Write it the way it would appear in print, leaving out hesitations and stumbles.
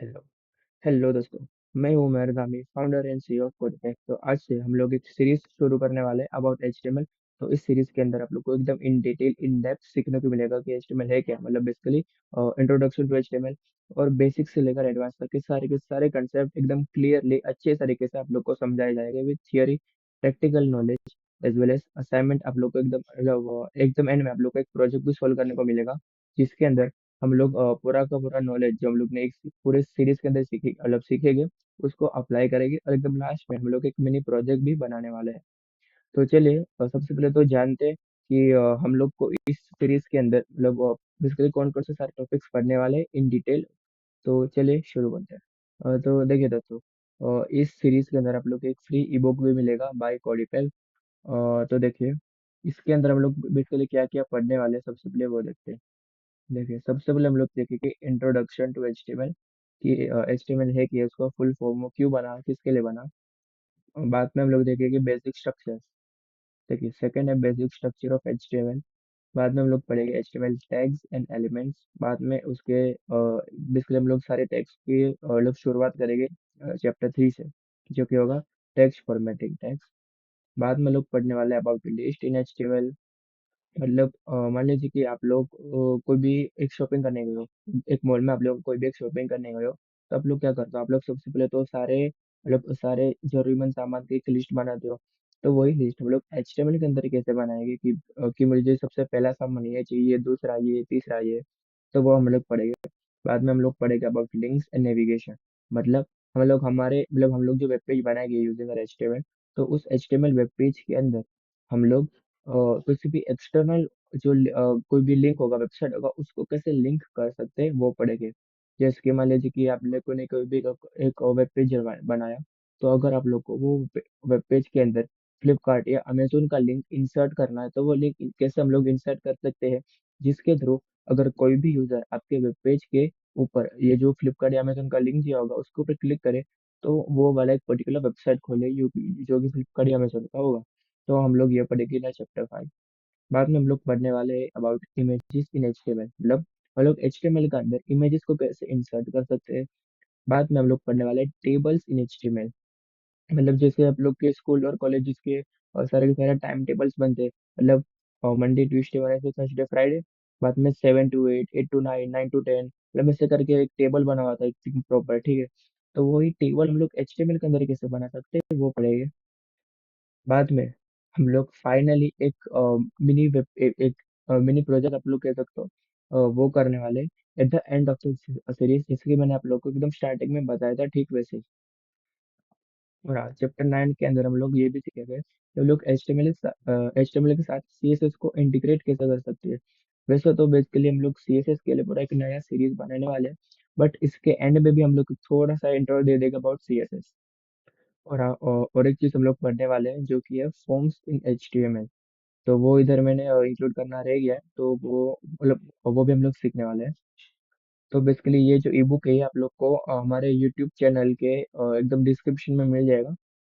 Hello. Hello दोस्तों। मैं हूँ मेहर दामी, फाउंडर एंड सीईओ ऑफ कोडटेक। तो आज से हम लोग एक सीरीज शुरू करने वाले हैं अबाउट एचटीएमएल। तो इस सीरीज के अंदर आप लोग को एकदम इन डिटेल इन डेप्थ सीखने को मिलेगा कि एचटीएमएल है क्या, मतलब बेसिकली इंट्रोडक्शन टू एचटीएमएल। और बेसिक से लेकर एडवांस तक के सारे कंसेप्ट एकदम क्लियरली अच्छे तरीके से आप लोग को समझाए जाएंगे with theory, practical knowledge as well as assignment. आप लोग को एकदम मतलब एकदम एंड में आप लोग को एक प्रोजेक्ट भी सोल्व करने को मिलेगा, जिसके अंदर हम लोग पूरा का पूरा नॉलेज जो हम लोग ने एक पूरे सीरीज के अंदर सीखे मतलब सीखेंगे, उसको अप्लाई करेंगे और एकदम लास्ट में हम लोग एक मिनी प्रोजेक्ट भी बनाने वाले हैं। तो चलिए सबसे पहले तो जानते हैं कि हम लोग को इस सीरीज के अंदर मतलब बेसिकली कौन कौन से सारे टॉपिक्स पढ़ने वाले हैं इन डिटेल। तो चलिए शुरू करते हैं। तो देखिए दोस्तों, इस सीरीज के अंदर आप लोग को एक फ्री ई बुक भी मिलेगा बाय कोडिपेल। तो देखिए, इसके अंदर हम लोग बेसिकली क्या क्या पढ़ने वाले हैं, सबसे पहले वो देखते हैं। देखिए, सबसे पहले हम लोग देखेंगे इंट्रोडक्शन टू एचटीएमएल कि एचटीएमएल है कि उसका फुल फॉर्म क्यों बना, किसके लिए बना। और बाद में हम लोग देखेंगे बेसिक स्ट्रक्चर। देखिए, सेकंड है बेसिक स्ट्रक्चर ऑफ एचटीएमएल। बाद में हम लोग पढ़ेंगे एचटीएमएल टैग्स एंड एलिमेंट्स। बाद में उसके बेसिकली हम लोग सारे टैग्स की लोग शुरुआत करेंगे चैप्टर 3 से, जो कि होगा टेक्स्ट फॉर्मेटिंग टैग्स। बाद में लोग पढ़ने वाले अबाउट लिस्ट इन एचटीएमएल। मतलब मान लीजिए कि आप लोग कोई भी एक शॉपिंग करने गए हो, एक मॉल में आप लोग कोई भी एक शॉपिंग करने गए हो। तो आप लोग क्या करते हो, आप लोग सबसे पहले तो सारे मतलब सारे जरूरीमंद सामान की एक लिस्ट बनाते हो। तो वही लिस्ट हम लोग एचटीएमएल के अंदर कैसे बनाएंगे कि मुझे सबसे पहला सामान ये चाहिए, दूसरा ये, तीसरा ये। तो वो हम लोग पढ़ेंगे। बाद में हम लोग पढ़ेंगे अबाउट लिंक्स एंड नेविगेशन। मतलब हम लोग जो वेब पेज बनाएंगे यूजिंग एचटीएमएल। तो उस एचटीएमएल वेब पेज के अंदर हम लोग किसी भी एक्सटर्नल कोई भी लिंक होगा, वेबसाइट होगा, उसको कैसे लिंक कर सकते हैं वो पढ़ेंगे। जैसे कि मान लीजिए कि आप लोगों ने कोई भी एक वेब पेज बनाया। तो अगर आप लोग को वो वेब पेज के अंदर फ्लिपकार्ट या अमेजोन का लिंक इंसर्ट करना है, तो वो लिंक कैसे हम लोग इंसर्ट कर सकते हैं, जिसके थ्रू अगर कोई भी यूजर आपके वेब पेज के ऊपर ये जो फ्लिपकार्ट या अमेजोन का लिंक दिया होगा उसके ऊपर क्लिक करे, तो वो वाला एक पर्टिकुलर वेबसाइट खोले जो कि फ्लिपकार्ट या अमेजोन का होगा। तो हम लोग ये पढ़ेंगे ना चैप्टर 5। बाद में हम लोग पढ़ने वाले हैं अबाउट इमेजेस इन एचटीएमएल। मतलब हम लोग एचटीएमएल के अंदर इमेजेस को कैसे इंसर्ट कर सकते हैं। बाद में हम लोग पढ़ने वाले हैं टेबल्स इन एचटीएमएल। मतलब जैसे आप लोग के स्कूल और कॉलेजेस के और सारे के सारे टाइम टेबल्स बनते हैं। मतलब Monday Tuesday Wednesday Thursday Friday. बाद में 7 to 8, 8 to 9, 9 to 10, मतलब ऐसे करके एक टेबल बना हुआ था एक प्रॉपर, ठीक है। तो वही टेबल हम लोग एचटीएमएल के अंदर कैसे बना सकते हैं वो पढ़ेंगे। बाद में हम लोग फाइनली एक मिनी वेब एक मिनी प्रोजेक्ट आप लोग कह सकते हो, वो करने वाले at the end of the series, जैसे कि मैंने आप लोग को एकदम स्टार्टिंग में बताया था, ठीक वैसे ही। और चैप्टर 9 के अंदर हम लोग ये भी सीखेंगे कि हम लोग एचटीएमएल के साथ सीएसएस को इंटीग्रेट कैसे कर सकते हैं। वैसे तो बेसिकली हम लोग सीएसएस के लिए पूरा एक नया सीरीज बनाने वाले हैं, बट इसके एंड में भी हम लोग थोड़ा सा इंट्रो दे देगा अबाउट सीएसएस। और एक चीज हम लोग पढ़ने वाले हैं जो कि है फॉर्म्स इन एचटीएमएल। तो वो इधर मैंने इंक्लूड करना रह गया है, तो वो मतलब वो भी हम लोग सीखने वाले हैं। तो बेसिकली ये जो ई बुक है ये आप लोग को हमारे यूट्यूब चैनल के एकदम डिस्क्रिप्शन में मिल जाएगा।